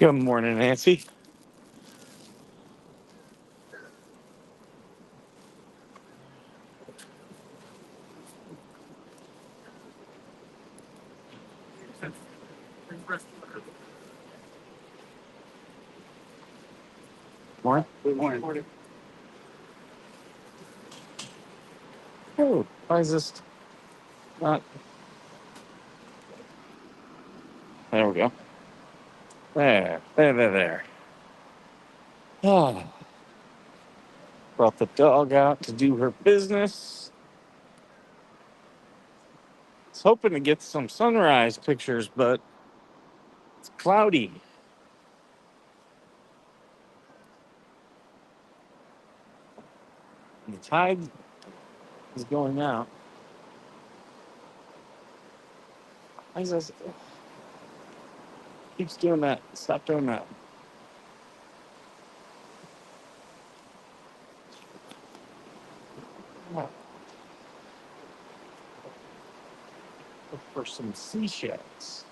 Good morning, Nancy. Morning. Good morning. Oh, why is this not? There we go. There. Oh, brought the dog out to do her business. Was hoping to get some sunrise pictures, but it's cloudy. The tide is going out. Why is this? Keeps doing that. Stop doing that. Oh, look for some seashells.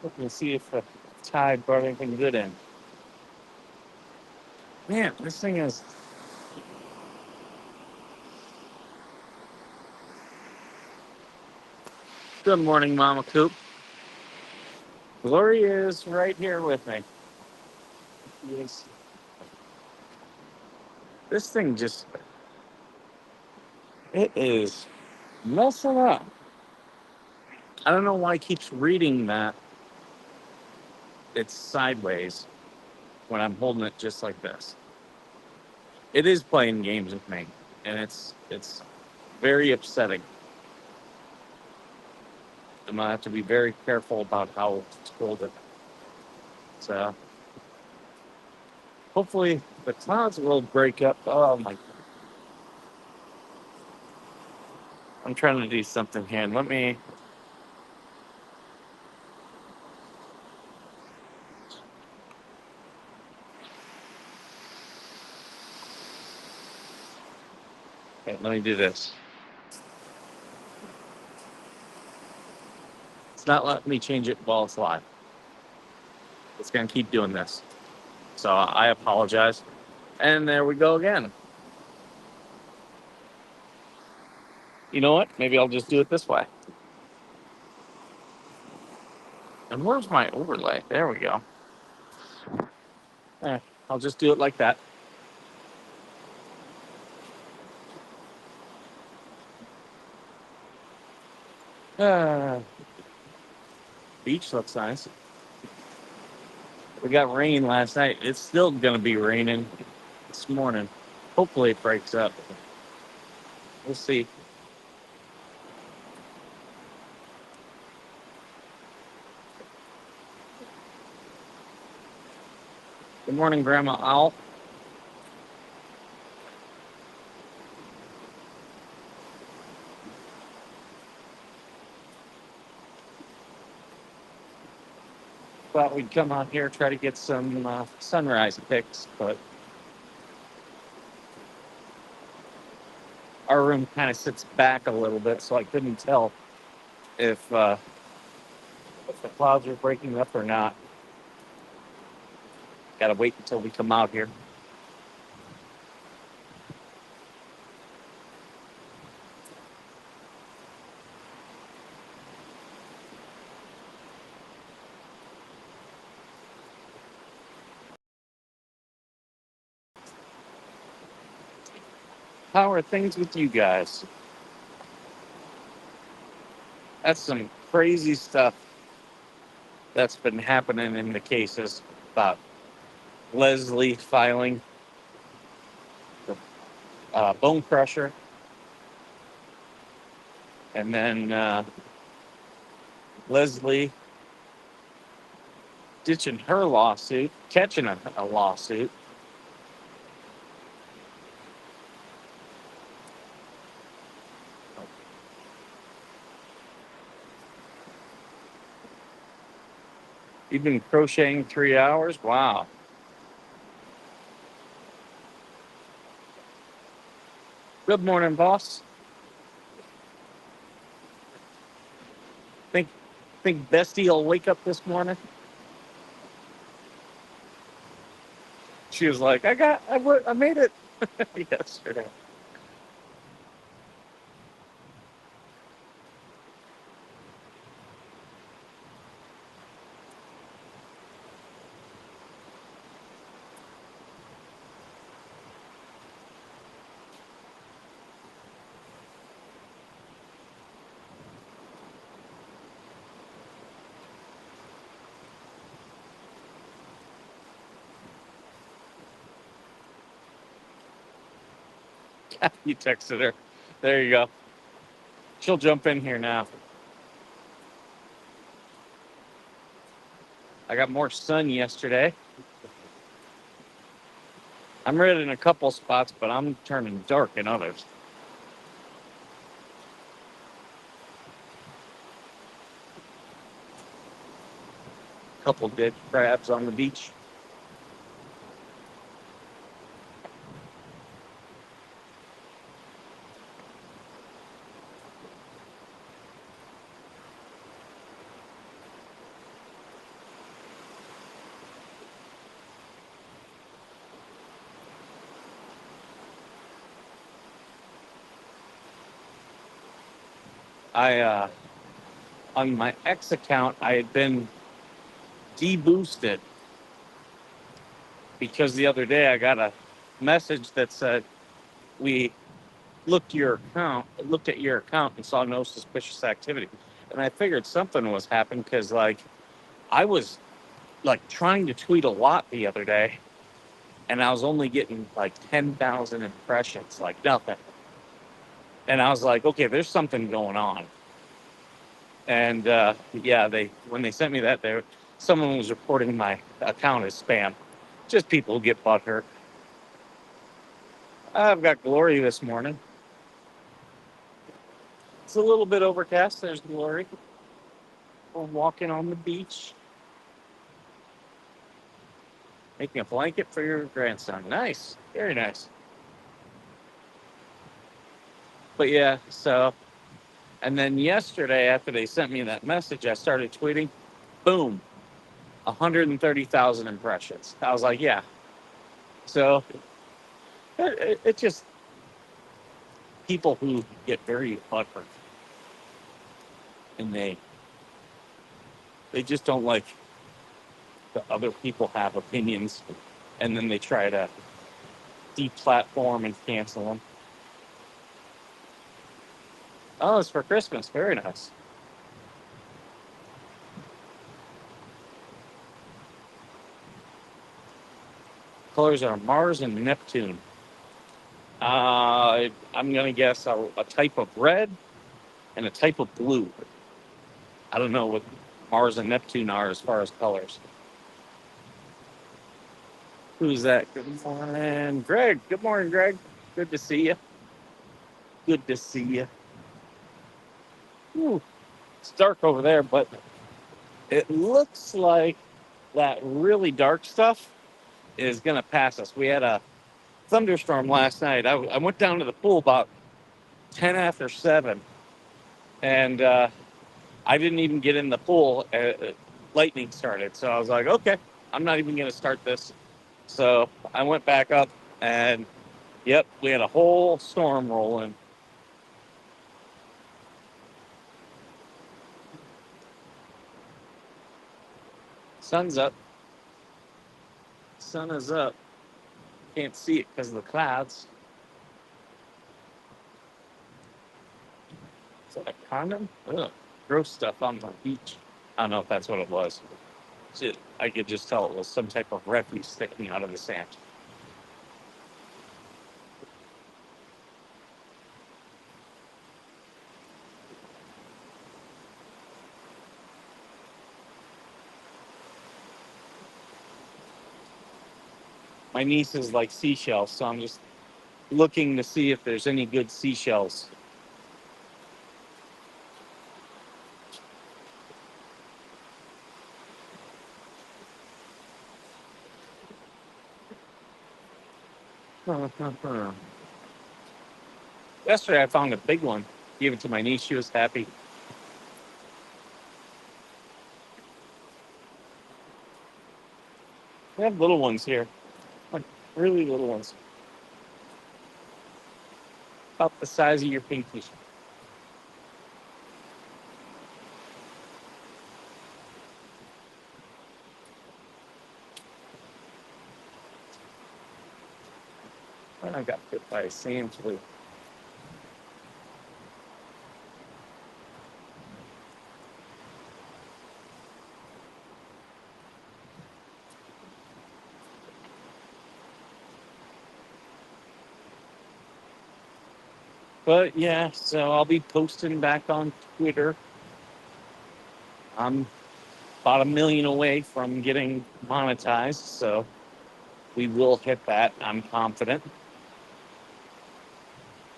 Looking to see if the tide brought anything good in. Man, this thing is. Good morning, Mama Coop. Glory is right here with me. Yes. This thing just, it is messing up. I don't know why it keeps reading that it's sideways when I'm holding it just like this. It is playing games with me, and it's very upsetting. I'm gonna have to be very careful about how to hold it. So hopefully the clouds will break up. Oh my! I'm trying to do something here. Let me. Okay, let me do this. It's not letting me change it while it's live. It's gonna keep doing this. So I apologize. And there we go again. You know what? Maybe I'll just do it this way. And where's my overlay? There we go. Eh, I'll just do it like that. Uh, beach looks nice. We got rain last night. It's still going to be raining this morning. Hopefully it breaks up. We'll see. Good morning, Grandma Owl. Thought we'd come out here try to get some sunrise pics, but our room kind of sits back a little bit, so I couldn't tell if the clouds are breaking up or not. Got to wait until we come out here. How are things with you guys? That's some crazy stuff that's been happening in the cases about Leslie filing the bone crusher, and then Leslie ditching her lawsuit, catching a lawsuit. You've been crocheting 3 hours? Wow. Good morning, boss. Think think Bestie will wake up this morning? She was like, I made it yesterday. You texted her. There you go. She'll jump in here now. I got more sun yesterday. I'm red in a couple spots, but I'm turning dark in others. Couple dead crabs on the beach. I On my X account, I had been deboosted because the other day I got a message that said we looked at your account and saw no suspicious activity. And I figured something was happening because like I was like trying to tweet a lot the other day and I was only getting like 10,000 impressions, like nothing. And I was like, okay, there's something going on. And yeah, they when they sent me that, there someone was reporting my account as spam. Just people who get butthurt. I've got Glory this morning. It's a little bit overcast. There's Glory. We're walking on the beach, making a blanket for your grandson. Nice, very nice. But yeah, so and then yesterday after they sent me that message, I started tweeting. Boom, 130,000 impressions. I was like, yeah. So it just people who get very butthurt and they just don't like the other people have opinions, and then they try to deplatform and cancel them. Oh, it's for Christmas. Very nice. Colors are Mars and Neptune. I'm gonna guess a type of red and a type of blue. I don't know what Mars and Neptune are as far as colors. Who's that? Good morning, Greg. Good morning, Greg. Good to see you. Good to see you. Ooh, it's dark over there, but it looks like that really dark stuff is gonna pass us. We had a thunderstorm last night. I went down to the pool about 10 after 7, and I didn't even get in the pool. Lightning started, so I was like, okay, I'm not even gonna start this. So I went back up, and yep, we had a whole storm rolling. Sun's up. Sun is up. Can't see it because of the clouds. Is that a condom? Ugh, gross stuff on the beach. I don't know if that's what it was. I could just tell it was some type of refuse sticking out of the sand. My niece is like seashells, so I'm just looking to see if there's any good seashells. Yesterday I found a big one. Gave it to my niece. She was happy. We have little ones here, like really little ones, about the size of your pinky. I got bit by a sand flea. But yeah, so I'll be posting back on Twitter. I'm about 1 million away from getting monetized, so we will hit that. I'm confident.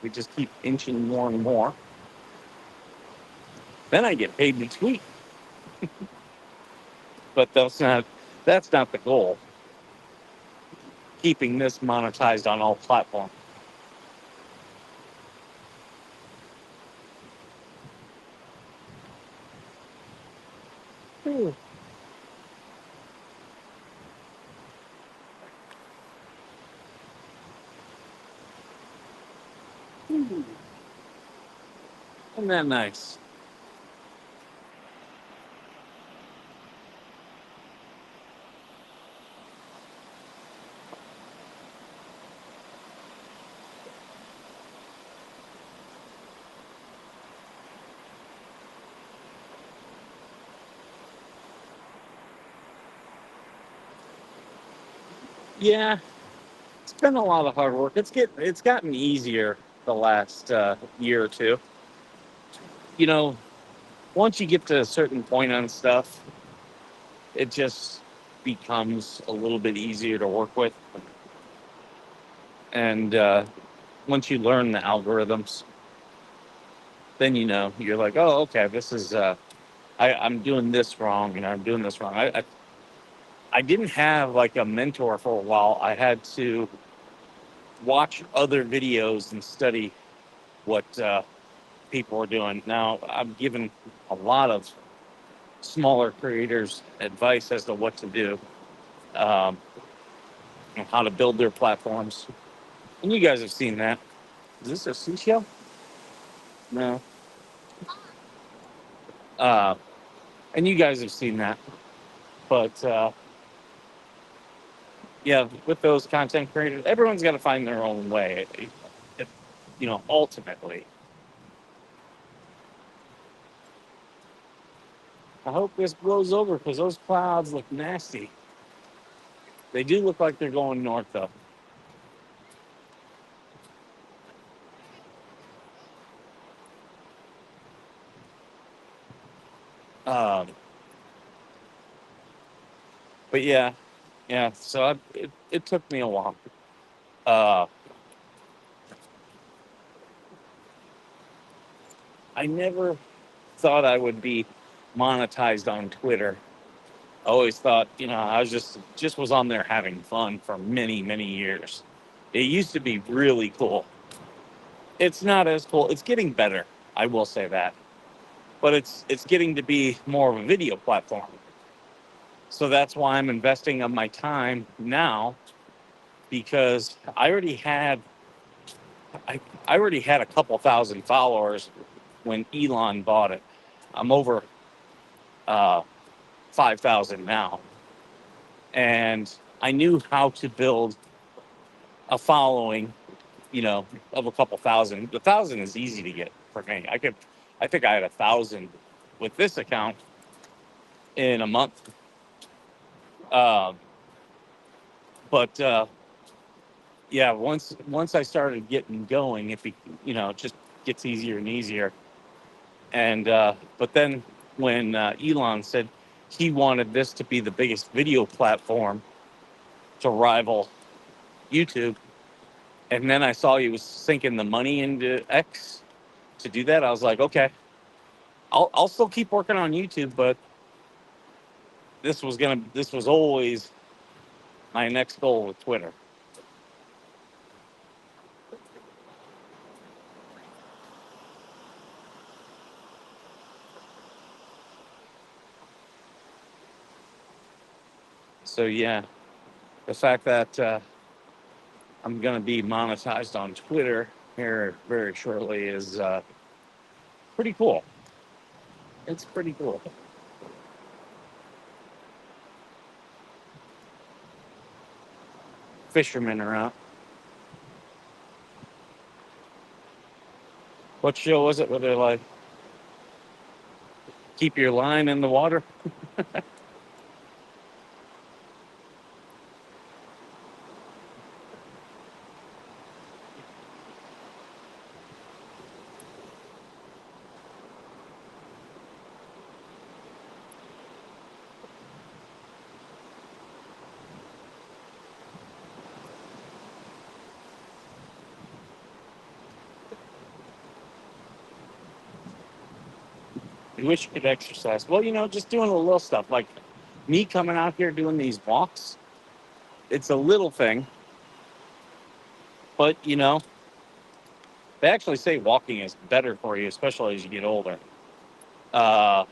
We just keep inching more and more. Then I get paid to tweet, but that's not the goal. Keeping this monetized on all platforms. Ooh. Isn't that nice? Yeah, it's been a lot of hard work. It's gotten easier the last year or two. You know, once you get to a certain point on stuff, it just becomes a little bit easier to work with. And once you learn the algorithms, then you're like, oh, okay, this is I'm doing this wrong, and I'm doing this wrong. I didn't have like a mentor for a while. I had to watch other videos and study what people are doing. Now I'm giving a lot of smaller creators advice as to what to do, um, and how to build their platforms. And you guys have seen that. Is this a seashell? No. Uh, and you guys have seen that. But yeah, with those content creators, everyone's got to find their own way. It- ultimately, I hope this blows over because those clouds look nasty. They do look like they're going north, though. Um, but yeah, yeah. So it took me a while. Uh, I never thought I would be monetized on Twitter. I always thought, I was just was on there having fun for many, many years. It used to be really cool. It's not as cool. It's getting better. I will say that, but it's getting to be more of a video platform. So that's why I'm investing of my time now, because I already had a couple thousand followers when Elon bought it. I'm over uh, 5,000 now, and I knew how to build a following, of a couple thousand. The thousand is easy to get for me. I think I had 1,000 with this account in a month. Um, but yeah, once I started getting going, it just gets easier and easier. And but then when Elon said he wanted this to be the biggest video platform to rival YouTube, and then I saw he was sinking the money into X to do that, I was like, okay, I'll still keep working on YouTube, but this was always my next goal with Twitter. So yeah, the fact that I'm gonna be monetized on Twitter here very shortly is pretty cool. It's pretty cool. Fishermen are out. What show was it where they're like, keep your line in the water? I wish you could exercise. Well, just doing a little stuff like me coming out here doing these walks. It's a little thing, but they actually say walking is better for you, especially as you get older. Uh,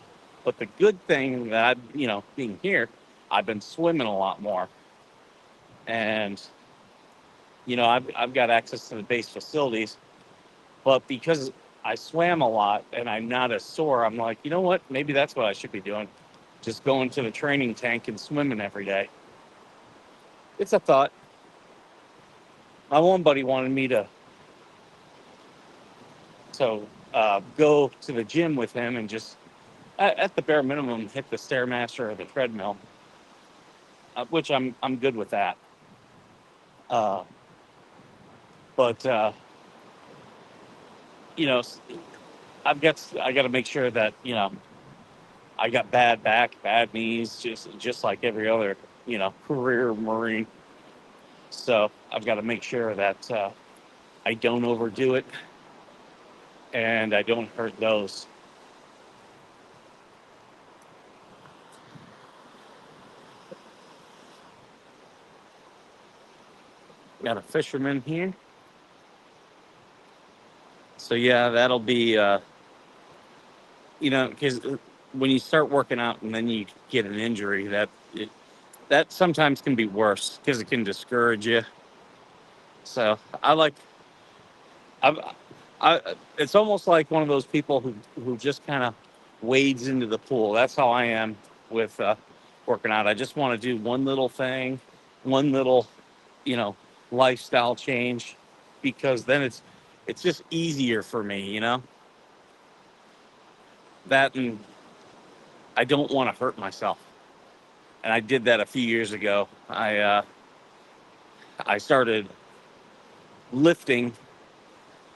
but the good thing that being here, I've been swimming a lot more, and I've got access to the base facilities. But because I swam a lot and I'm not as sore, I'm like, you know what? Maybe that's what I should be doing. Just going to the training tank and swimming every day. It's a thought. My one buddy wanted me to go to the gym with him and just at the bare minimum hit the stairmaster or the treadmill, which I'm good with that. Uh, but you know, I got to make sure that I got bad back, bad knees, just like every other career Marine. So I've got to make sure that I don't overdo it and I don't hurt those. Got a fisherman here. So yeah, that'll be because when you start working out and then you get an injury, that sometimes can be worse because it can discourage you. So I like I, it's almost like one of those people who just kind of wades into the pool. That's how I am with working out. I just want to do one little thing, one little you know lifestyle change, because then it's just easier for me. That, and I don't want to hurt myself. And I did that a few years ago. I started lifting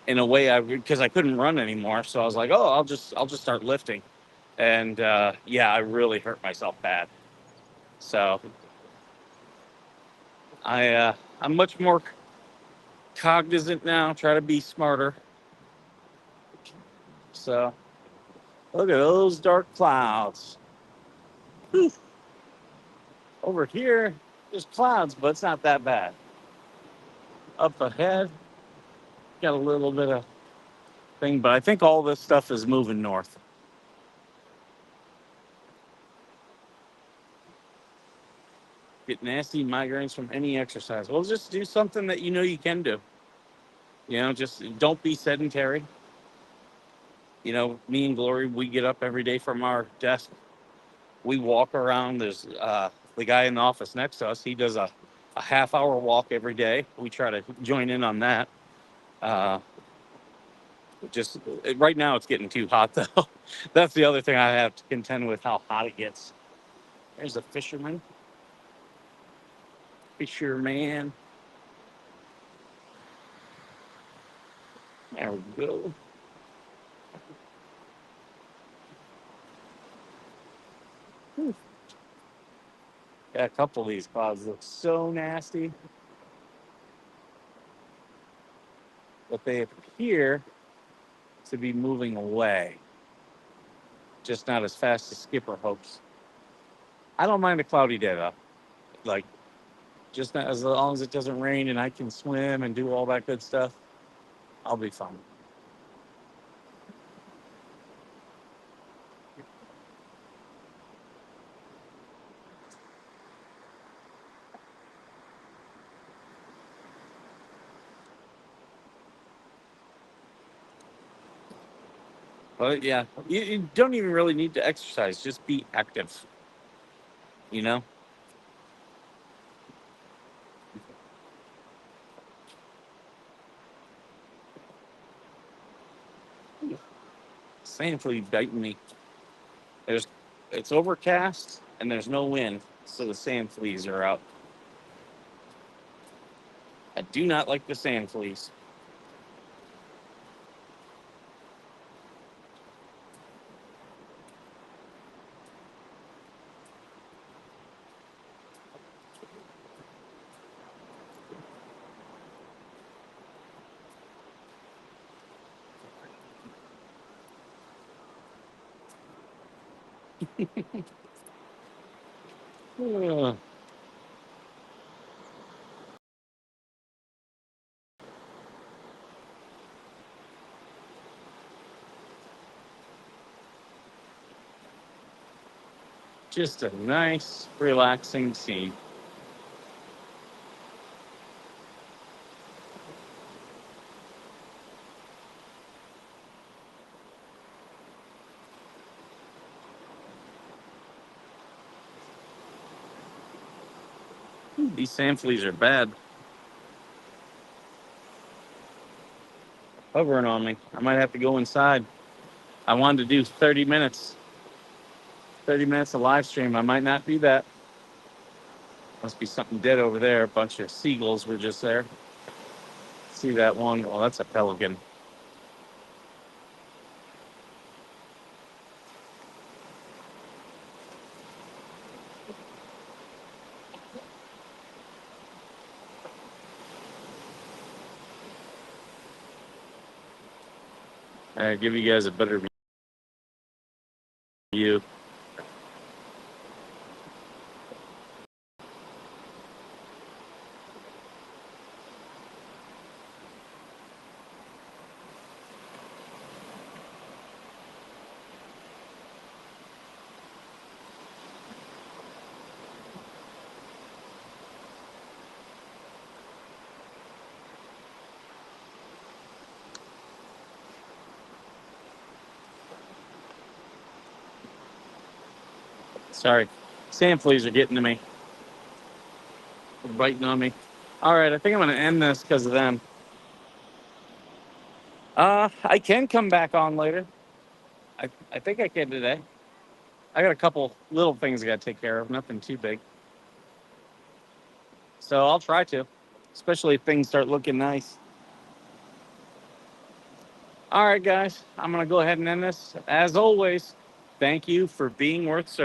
in a way because I couldn't run anymore. So I was like, oh, I'll just start lifting, and yeah, I really hurt myself bad. So I'm much more cognizant now. Try to be smarter. So look at those dark clouds. Whew. Over here, there's clouds, but it's not that bad. Up ahead, got a little bit of thing, but I think all this stuff is moving north. Get nasty migraines from any exercise. Well, just do something that you can do. Just don't be sedentary. Me and Glory, we get up every day from our desk. We walk around. There's the guy in the office next to us. He does a half-hour walk every day. We try to join in on that. Uh, just right now, it's getting too hot though. That's the other thing I have to contend with: how hot it gets. There's a fisherman. Fisherman. There we go. Whew. Yeah, a couple of these clouds look so nasty, but they appear to be moving away, just not as fast as Skipper hopes. I don't mind a cloudy day though. Like, just not, as long as it doesn't rain and I can swim and do all that good stuff, I'll be fine. But yeah, you don't even really need to exercise. Just be active. You know, sand flea biting me. There's it's overcast and there's no wind, so the sand fleas are out. I do not like the sand fleas. Ugh. Just a nice, relaxing scene. These sand fleas are bad. Hovering on me. I might have to go inside. I wanted to do 30 minutes. 30 minutes of live stream. I might not do that. Must be something dead over there. A bunch of seagulls were just there. See that one? Oh, that's a pelican. Give you guys a better view. Sorry. Sand fleas are getting to me. They're biting on me. All right, I think I'm going to end this because of them. I can come back on later. I think I can today. I got a couple little things I got to take care of, nothing too big. So I'll try to, especially if things start looking nice. All right, guys, I'm going to go ahead and end this. As always, thank you for being worth serving.